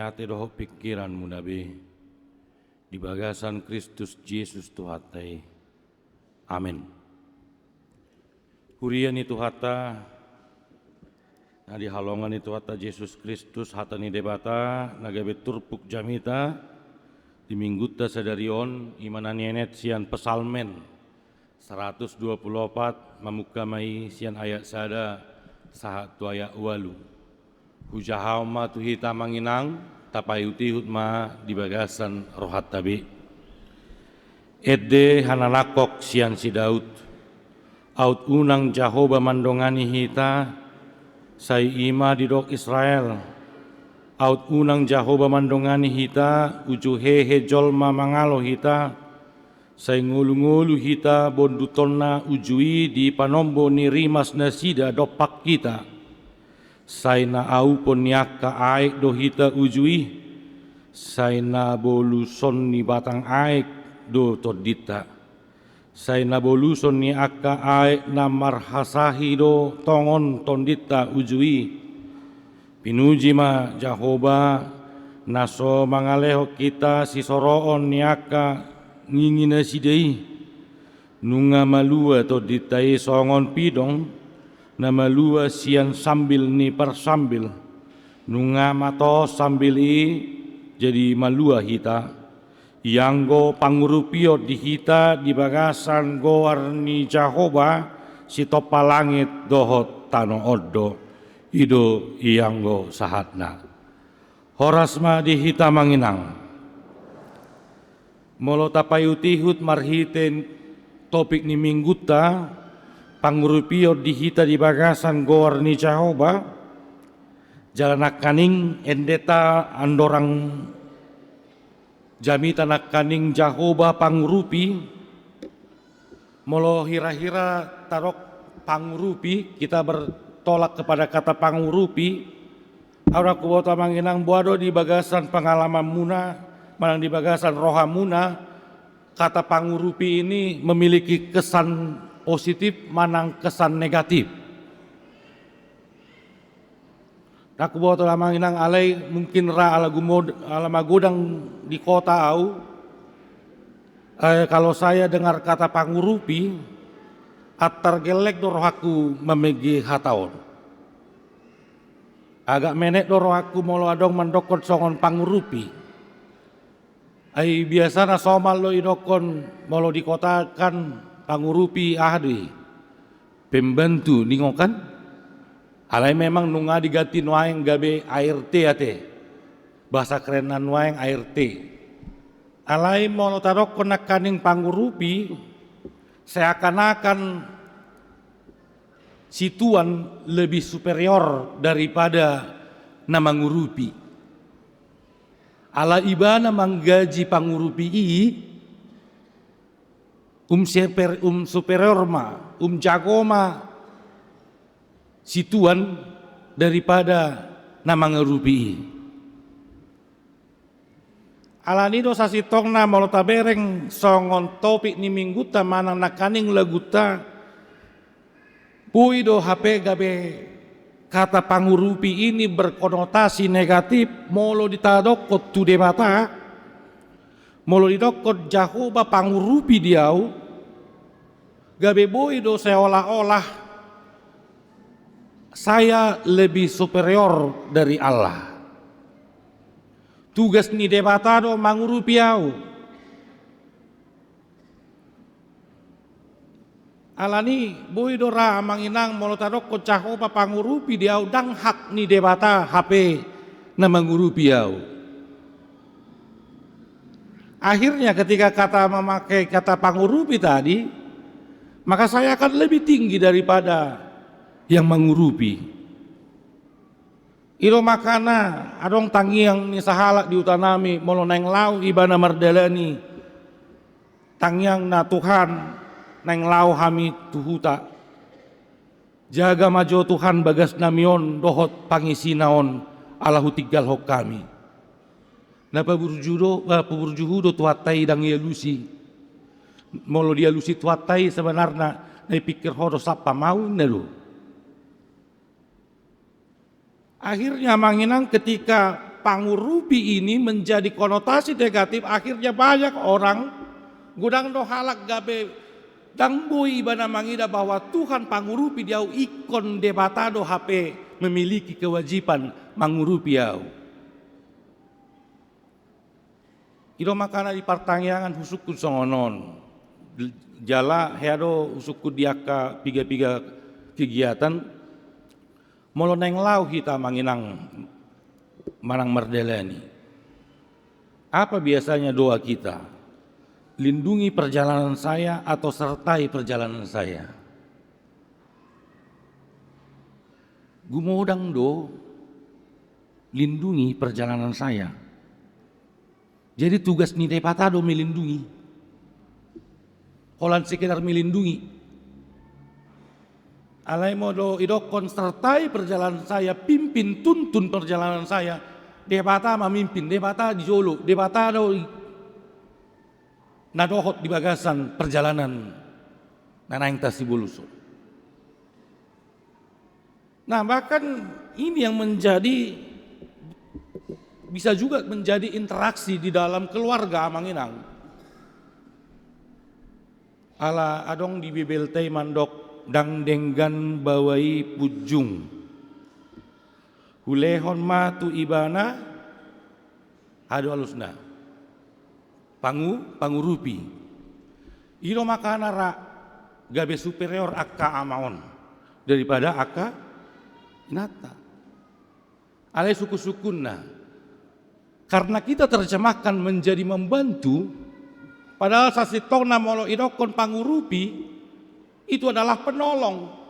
Hati doh pikiranmu Nabi di bagasan Kristus Yesus Tuhatai. Amin. Hurian itu hata na di halongan itu hata Yesus Kristus hata ni debata nagabe turpuk jamita di mingguta sadarion imanan nenet sian pesalmen 124 mamukamai sian ayat sada sahatu ayat walu. Hujahau ma tuhita manginang tapayuti hutma di bagasan rohat tabi. Edde hananakok sian si Daud. Aut unang Jahoba mandongani hita sai ima di dok Israel. Aut unang Jahoba mandongani hita uju hehe jolma mangalo hita sai ngulu-ngulu hita bondutonna ujui di panombo ni rimas nasida dopak kita. Saina au poniaka aek dohita ujui saina boluson ni batang aek do todita saina boluson ni aka aek na marhasahi do tongon tondita ujui pinuji ma Jahoba naso mangaleho kita si soroon ni aka ngingina sidei nunga malua toditai songon pidong nama lua sian sambil ni persambil nunga mato sambil jadi malua hita yang go pangurupio di hita di bagasan goar ni Jahoba si topa langit dohot tano odo ido yang go sahatna horasma di hita manginang molo tapayutihut marhiten topik ni mingguta pangurupio di hita di bagasan goar ni Jahoba jalan nakaning endeta andorang jamita nakaning Jahoba pangurupi molo hira-hira tarok pangurupi kita bertolak kepada kata pangurupi aura kubota manginang buado di bagasan pengalaman muna manang di bagasan rohamuna kata pangurupi ini memiliki kesan positif manang kesan negatif. Aku bawa telah manginang alai mungkin ra alamagodang di kota au. Kalau saya dengar kata pangurupi, atar gelek do rohaku memegi hataon. Agak menek do rohaku molo adong mendokon songon pangurupi. Ai biasana somal lo idokon molo di kota kan pangurupi ahdi pembantu ningokan alai memang nunga digati nuaeng gabe ART ate bahasa kerenan nuaeng ART alai mono tarok konakaning pangurupi seakan-akan situan lebih superior daripada nama ngurupi ala ibana manggaji pangurupi superior ma, jagoma situan daripada nama ngerupi. Alani dosa sitongna molota bereng songon topik ni mingguta manang nakaning laguta pui do HP gabe kata pangurupi ini berkonotasi negatif molo ditadokot tu debata molo didokot Jahoba pangurupi diau gabe boy do seolah-olah saya lebih superior dari Allah. Tugas ni debata do mangurupi au. Alani boy do ra manginang molo tadokot Jahoba pangurupi diau dang hak ni debata HP na mangurupi au. Akhirnya ketika kata memakai kata pangurupi tadi, maka saya akan lebih tinggi daripada yang mengurupi. Iro makana adong tangiang ni sahalak di utanami molo neng lau ibana mardalani tangiang na Tuhan neng lau hami tuhuta jaga majo Tuhan bagas namion dohot pangisinaon alahu tinggal hok kami. Napa burjuhudo tuatai dang ialusi molo dia lusi tuatai sebenarnya nai pikir hodo sapa mau nalu Akhirnya manginang ketika pangurupi ini menjadi konotasi negatif, akhirnya banyak orang gudang do halak gabe dangboi ibana mangida bahwa Tuhan pangurupi dia ikon debatado HP memiliki kewajiban mangurupi yau. Ido makana di pertanyaan husukku songonon. Jala heado husukku diaka piga-piga kegiatan molo neng lau kita manginang manang merdeleni. Apa biasanya doa kita? Lindungi perjalanan saya atau sertai perjalanan saya? Gumodang do lindungi perjalanan saya. Jadi tugas ni depatado melindungi. Holan sekedar melindungi. Alai modo idokon sertai perjalanan saya, pimpin tuntun perjalanan saya. Depata memimpin, depata di jolo, depata do nadohot di bagasan perjalanan nanaing tasibuluso. Nah bahkan ini yang menjadi bisa juga menjadi interaksi di dalam keluarga Amanginang. Ala adong di bibelte mandok dang denggan bawai pujung. Hulehon matu ibana adu alusna. Pangurupi. Iro makana ra gabe superior akka amaon daripada akka inata. Ale suku-sukunna. Karena kita terjemahkan menjadi membantu, padahal sasitona molo idokon pangurupi itu adalah penolong.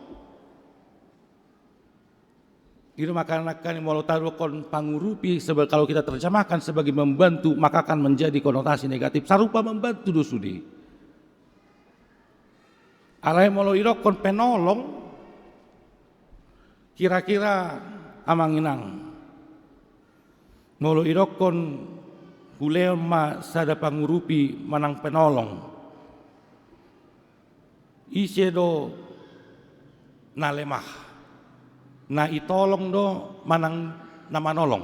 Itu makanya kan molo tarukon pangurupi kalau kita terjemahkan sebagai membantu maka akan menjadi konotasi negatif. Sarupa membantu dosudi. Alai molo idokon penolong, kira-kira amanginang. Molo idokon huleon ma sada pangurupi manang penolong. Ise do nalemah. Na itolong do manang namanolong.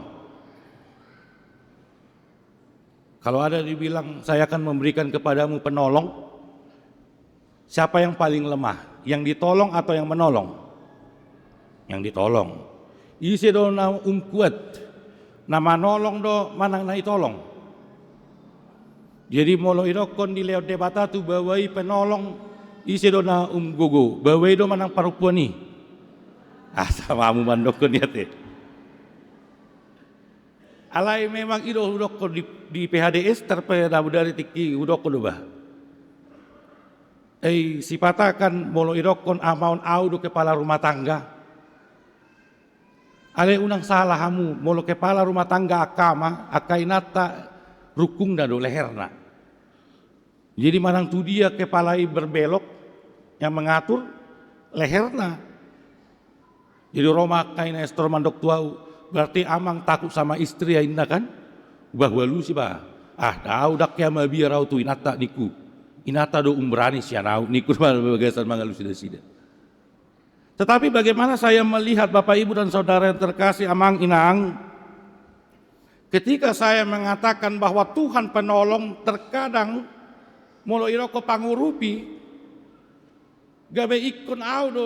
Kalau ada dibilang saya akan memberikan kepadamu penolong, siapa yang paling lemah? Yang ditolong atau yang menolong? Yang ditolong. Ise do na kuat. Nama nolong do manang na itolong. Jadi molo idokon di leo debata tu bawai penolong isi do na gogo. Bawai do manang parupuani. Sama amu mandokon ya te. Alai memang ido udokon di PHDS terpeda dari tiki udokon do bah. Sipatakan molo idokon amaun au do kepala rumah tangga. Ale unang salah hamu molo kepala rumah tangga akama akainata rukung dado leherna. Jadi manang tu dia kepalai berbelok yang mengatur leherna. Jadi Roma kaina estor mandok tuau berarti amang takut sama istri ya indah kan? Bahwa lu sih bah. Tahu dak ya mabiar au tu inata niku. Inata do umbrani sianau niku bagasan mangalu sida-sida. Tetapi bagaimana saya melihat Bapak Ibu dan Saudara yang terkasih amang inang, ketika saya mengatakan bahwa Tuhan penolong terkadang molo iroko pangurupi gabe ikon audo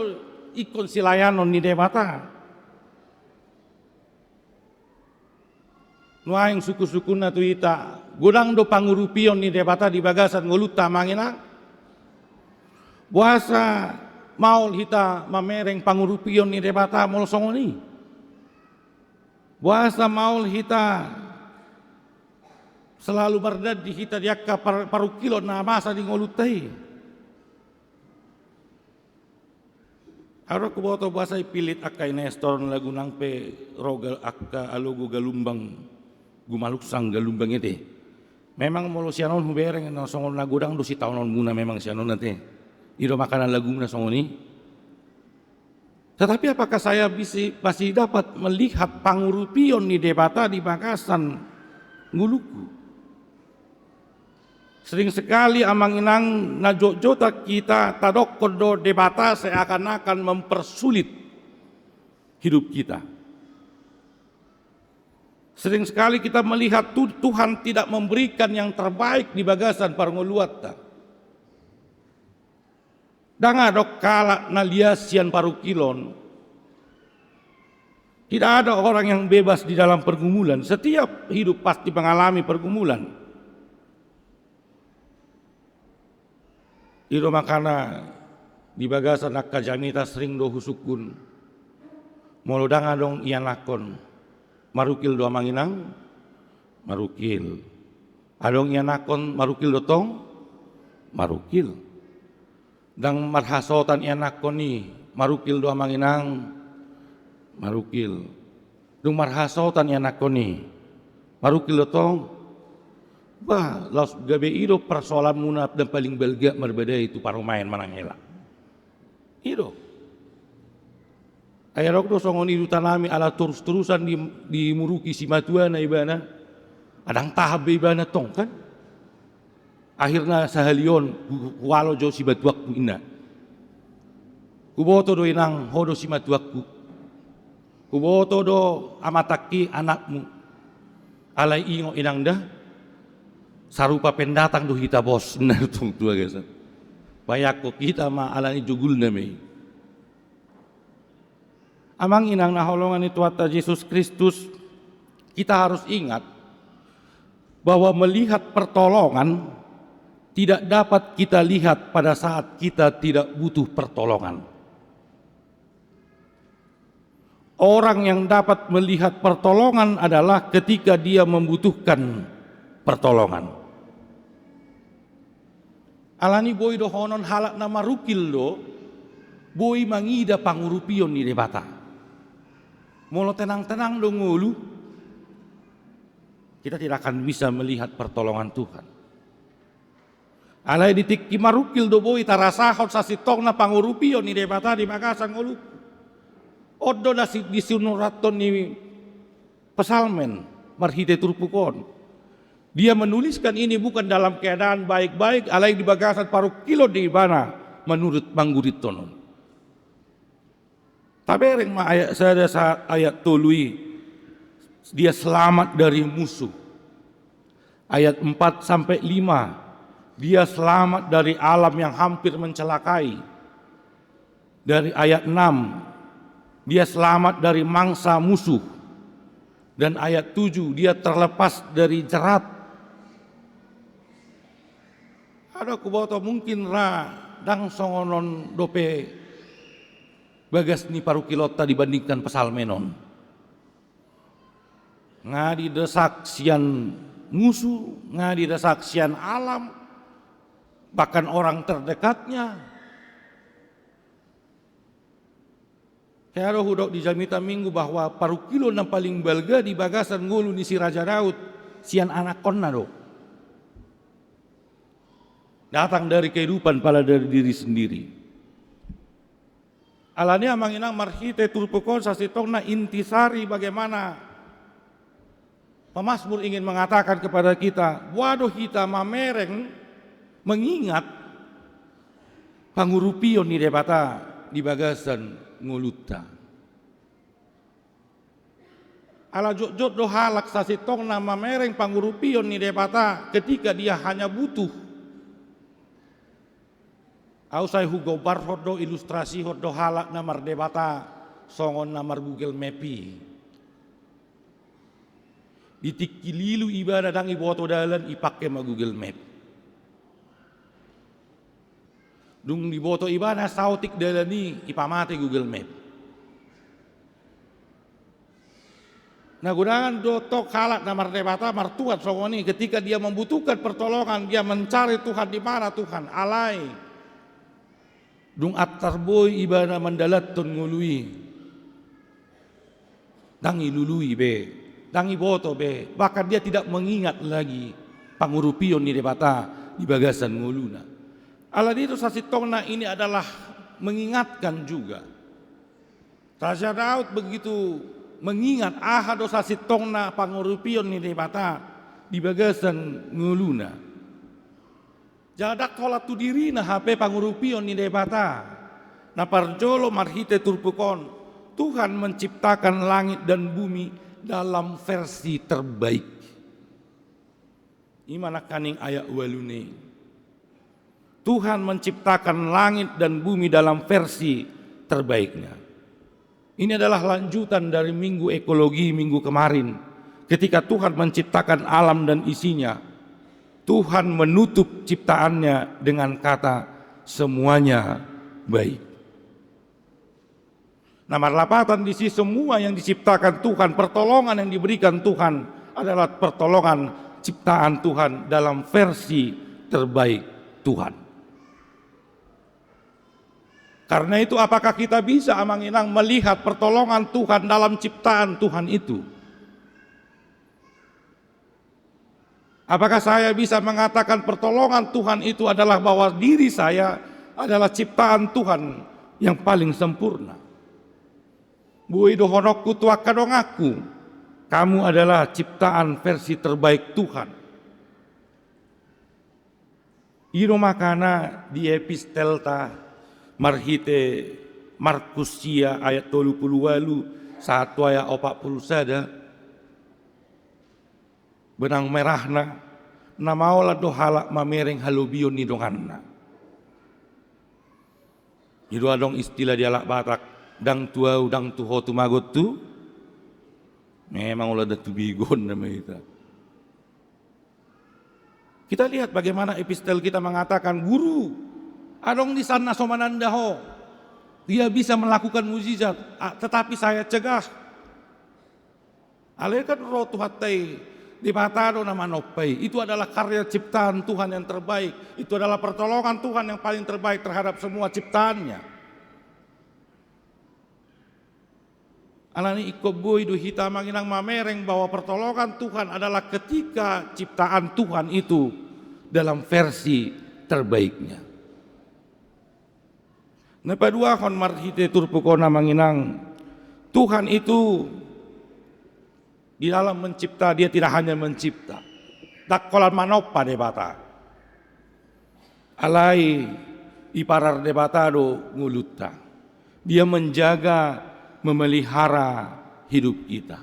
ikon silayanon ni debata. Nuaing suku-sukuna tu ita gudang do pangurupion ni debata di bagasan ngoluta manginang. Buasa maul hita mamereng pangurupion ni debata mol songoni. Buasa maul hita selalu berdad di hita diakka paru kilo na masa di ngolutai. Aro kuboto buasa ipilit akka inestor lagunang pe rogal akka alugu galumbang gumaluksang galumbang ite. Memang molo sianon hubereng na songon na gudang do si taonon muna memang sianon nate. Ido makanan lagu na songoni. Tetapi apakah saya masih dapat melihat pangurupion ni debata di bagasan nguluku? Sering sekali amang inang najok-jota kita tadok kodo debata seakan-akan mempersulit hidup kita. Sering sekali kita melihat Tuhan tidak memberikan yang terbaik di bagasan parngoluatta. Danga dok kala naliasian parukilon. Tidak ada orang yang bebas di dalam pergumulan. Setiap hidup pasti mengalami pergumulan. Iro makana di bagasan akka jamita sering do husukun. Molodanga dong ian lakon. Marukil doa manginang, marukil. Adong ian lakon marukil dotong, marukil. Dang marhasotan ian lakon ni, marukil doa manginang, marukil. Dung marhasotan ian lakon ni, marukil dotong. Bah, laus gabe ido persoalan munap dan paling belga berbeda itu parumain manangela. Ido. Ayarok do songon idu tanami ala terus-terusan di muruki si matuana ibana. Adang tahap ibana tong kan. Akhirnya sahalion walo jo si batuakku ina. Kuboto do inang hodo si matuakku. Kuboto do amataki anakmu. Alai ingo inang dah. Sarupa pendatang do hita bos. Nah tong tua guys. Bayako kita ma alani jugul nami. Amang inang naholongan itu Tuhan Yesus Kristus, kita harus ingat bahwa melihat pertolongan tidak dapat kita lihat pada saat kita tidak butuh pertolongan. Orang yang dapat melihat pertolongan adalah ketika dia membutuhkan pertolongan. Alani boy do honon halak nama rukil do, boy mangida pangurupion ni debata. Molo tenang-tenang dong ngulu, kita tidak akan bisa melihat pertolongan Tuhan. Alai ditik kimarukil do boy tarasahot sasitong na pangurupion ni debata di Makassar ngulu. Odo nasi disunuraton ni pesalmen marhite turpukon. Dia menuliskan ini bukan dalam keadaan baik-baik, alai di bagasan parukilo di mana menurut Mangguritonon. Tabereng ma ayat saya saat ayat tului dia selamat dari musuh. Ayat 4 sampai 5 dia selamat dari alam yang hampir mencelakai. Dari ayat 6 dia selamat dari mangsa musuh. Dan ayat 7 dia terlepas dari jerat. Ada kuboto mungkin ra dang songonon dope bagas ni parukilota dibandingkan pesalmenon. Ngadi desak sian musuh, ngadi desak sian alam, bahkan orang terdekatnya. Kaya hudok di Jamita Minggu bahwa parukilo na paling belga di bagasan ngulu ni si Raja Daud, sian anak konna do. Datang dari kehidupan pada dari diri sendiri. Alania manginang marhite turpukon sasitong na intisari bagaimana pemazmur ingin mengatakan kepada kita, waduh kita mamereng mengingat pangurupion ni debata di bagasan nguluta. Ala jot do halak sasitong na mamereng pangurupion ni debata ketika dia hanya butuh. Ausai Hugo Bar hodo ilustrasi hodo halak namar debata songon namar Google Mapi. Ditikililu ibadah dang iboto dalan ipake ma Google Map. Dung diboto ibadah sautik dalan ni ipamate Google Map. Nagudangan do tok halak namar debata martuat songoni ketika dia membutuhkan pertolongan, dia mencari Tuhan di mana Tuhan alai. Dung atar boy ibana mandalaton ngului. Dangi lului be, dangi boto be. Bahkan dia tidak mengingat lagi pangurupion ni debata di bagasan nguluna. Ala itu sasitongna ini adalah mengingatkan juga. Raja Daud begitu mengingat ahado sasitongna pangurupion ni debata di bagasan nguluna. Jadak tolat tu diri na HP pangurupion ni debata. Na parjolo marhite turpukon. Tuhan menciptakan langit dan bumi dalam versi terbaik. Imana kaning ayat walune. Tuhan menciptakan langit dan bumi dalam versi terbaiknya. Ini adalah lanjutan dari minggu ekologi minggu kemarin. Ketika Tuhan menciptakan alam dan isinya, Tuhan menutup ciptaannya dengan kata semuanya baik. Nomor 8 di sisi semua yang diciptakan Tuhan, pertolongan yang diberikan Tuhan adalah pertolongan ciptaan Tuhan dalam versi terbaik Tuhan. Karena itu apakah kita bisa amanginang melihat pertolongan Tuhan dalam ciptaan Tuhan itu? Apakah saya bisa mengatakan pertolongan Tuhan itu adalah bahwa diri saya adalah ciptaan Tuhan yang paling sempurna? Bui dohonok kutuaka dong aku. Kamu adalah ciptaan versi terbaik Tuhan. Iro makana di epistelta marhite Markusia ayat 38 satu ayat 40 sada. Benang merahna namaola dohala mamereng halubion ni donganna. Iro adong istilah dialak Batak. Dang tuau dang tuho tumagot tu memang ulah ada tubigon nama kita. Kita lihat bagaimana epistel kita mengatakan guru adong di sana somanandaho dia bisa melakukan mukjizat tetapi saya cegah. Alaikan roh tuhatai di batado nama nopai itu adalah karya ciptaan Tuhan yang terbaik. Itu adalah pertolongan Tuhan yang paling terbaik terhadap semua ciptaannya. Alani ikoboy du hita manginang mamereng bahwa pertolongan Tuhan adalah ketika ciptaan Tuhan itu dalam versi terbaiknya. Nepadua kon marhite turpukona manginang Tuhan itu di dalam mencipta dia tidak hanya mencipta. Dakkolan manopa debata. Alai iparar debatado nguluta. Dia menjaga memelihara hidup kita.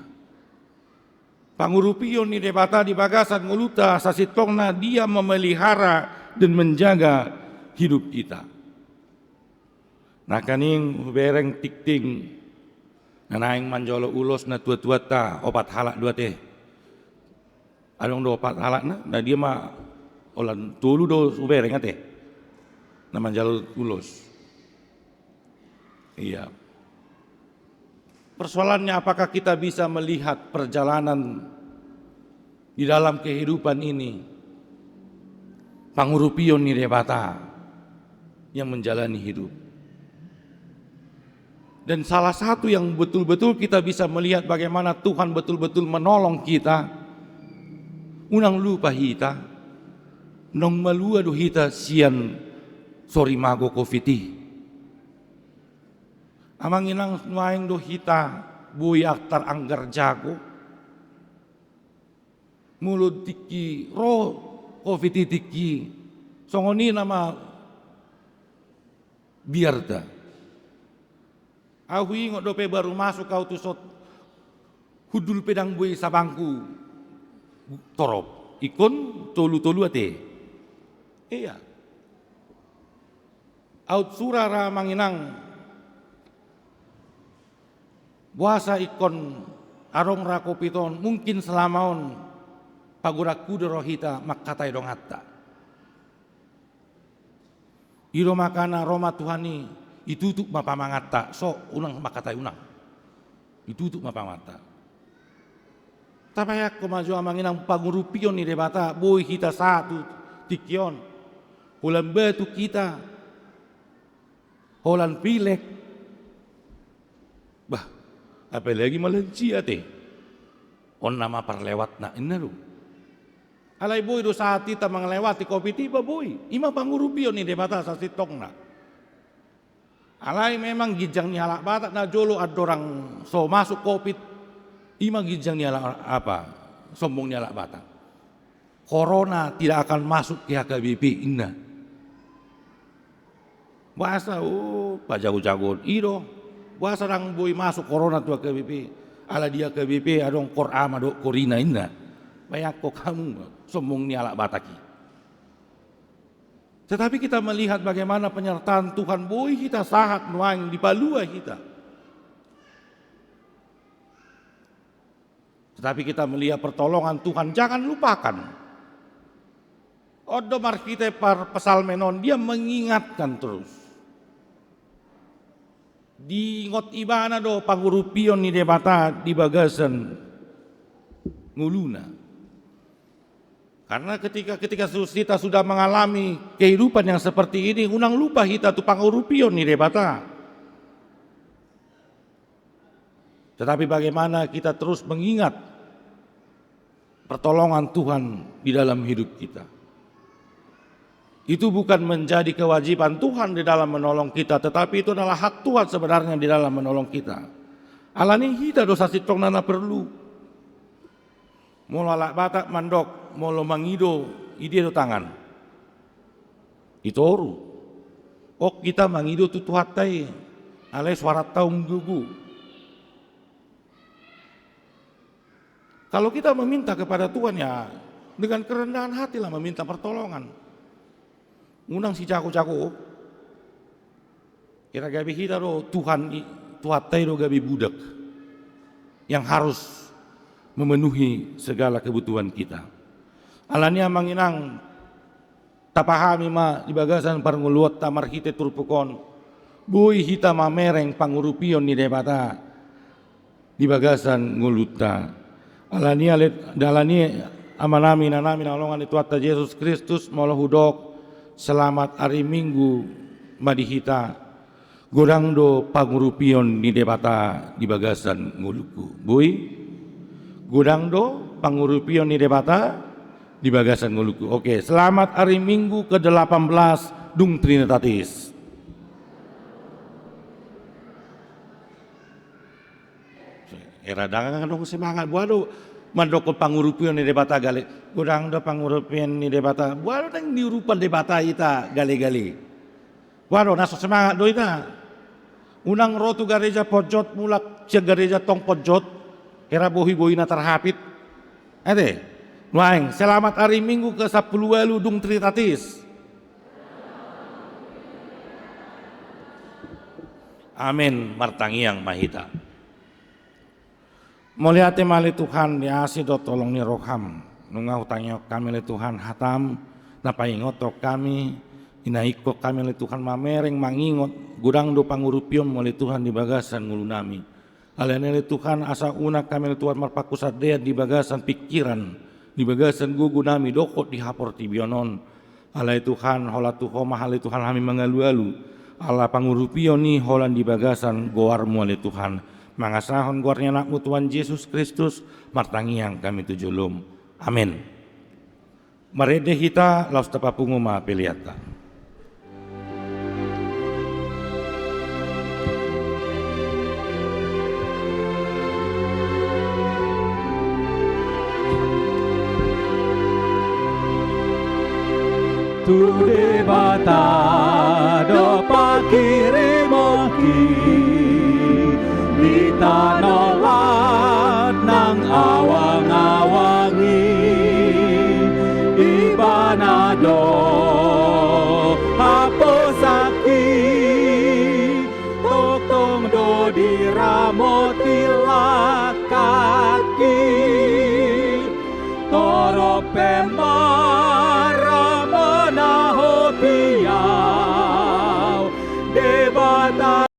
Pangurupion ni debata di bagasan nguluta sasitongna dia memelihara dan menjaga hidup kita. Nah kaning bereng tikting nanaing manjolo ulos na tua-tua ta opat halak dua teh. Adong do opat halak na dia mah olan tulu do ubereng ate. Na manjalo ulos. Iya. Persoalannya apakah kita bisa melihat perjalanan di dalam kehidupan ini. Pangurupion ni debata yang menjalani hidup. Dan salah satu yang betul-betul kita bisa melihat bagaimana Tuhan betul-betul menolong kita. Unang lupa hita. Nong malua do hita sian sorry mago kofiti. Amang inang nuaing do hita bui aktar anggar jago. Mulut tiki roh kofiti tiki. Songoni nama biarda. Ahui ngot dope baru masuk kau tusot hudul pedang bui sabangku torop. Ikon tolu-tolu ate. Iya. Aut surara manginang buasa ikon arong rakopiton mungkin selamaon paguraku derohita makkatai dong hatta. Iro makana Roma Tuhani itutuk mapamangata so unang makatai unang itutuk mapamata. Tapayak kemajuan manginang pangurupion ni debata boy kita satu tikion hulan batu kita holan pilek bah apalagi malenci ate on nama perlewat na inaru alai boy do saat kita mengelewati kopi tiba boy ima pangurupion ni debata sa sitong na alai memang gijang ni halak batak na jolo adorang so masuk kopi ima gijang ni halak apa sombong ni halak batak corona tidak akan masuk ke HKBP inna bahasa pajago-jago iro bahasa rang boy masuk corona tu HKBP ala dia KBP adong Qur'an adong Korina inna. Bayak kok kamu sombong ni alak bataki. Tetapi kita melihat bagaimana penyertaan Tuhan, boy kita sahat nuang di palua kita. Tetapi kita melihat pertolongan Tuhan, jangan lupakan. Odo markite par pesalmenon, dia mengingatkan terus. Di ngot ibana do pangurupion ni debata di bagasan nguluna. Karena ketika kita sudah mengalami kehidupan yang seperti ini, unang lupa kita tu pangurupion ni debata. Tetapi bagaimana kita terus mengingat pertolongan Tuhan di dalam hidup kita. Itu bukan menjadi kewajiban Tuhan di dalam menolong kita, tetapi itu adalah hak Tuhan sebenarnya di dalam menolong kita. Alani kita dosa sitong nana perlu. Molo alak batak mandok, molo mangido, ide do tangan. Itoru. Ok kita mangido tu tuhatai, alai suara taung gugu. Kalau kita meminta kepada Tuhan ya dengan kerendahan hati lah meminta pertolongan. Unang si jago-jago, kira gabi kita do Tuhan do gabi budak yang harus memenuhi segala kebutuhan kita. Alania manginang tapahami ma di bagasan parnguluot tamar hite turpukon, bui hita mamereng pangurupion ni debata di bagasan nguluta. Alania dalani amanami nanami nalongan itu atas Yesus Kristus molohudok selamat hari Minggu madihita godang do pangurupion ni debata di bagasan nguluku. Bui godang do pangurupion ni debata di bagasan nguluku. Oke, selamat hari Minggu ke-18 Dung Trinitatis. Era dangan dong semangat buado mandoko pangurupion ni debata gale. Godang do pangurupion ni debata. Buado tang diurupan debata ita gale-gale. Buado naso semangat do ita. Unang rotu gareja pojot mulak cia gareja tong pojot. Era bohi-bohi na terhapit. Ade. Nuaing, selamat hari Minggu ke-10 Dung Trinitatis. Amin martangiang mahita. Moliate mali Tuhan diasi do tolong ni roham. Nungau tangyo kami le Tuhan hatam. Napaingoto kami. Inaiko kami le Tuhan mamereng mangingot. Gudang do pangurupion moli Tuhan di bagasan ngulunami. Alene le Tuhan asa una kami le Tuhan marpakusadea di bagasan pikiran. Di bagasan gugu nami dokot di hapor tibionon. Alai Tuhan hola tuho mahal Tuhan kami mengalu-alu. Allah pangurupion ni holan di bagasan goarmu ale Tuhan. Mangasahon guarnya anakmu Tuhan Yesus Kristus martangiang kami tujulum. Amin. Marede kita laus tapapungu ma peliata. Tu debata do pakirimoki di tanolat nang awang-awangi ibanado haposaki totong do diramoti lakaki toro pemara menaho piau debata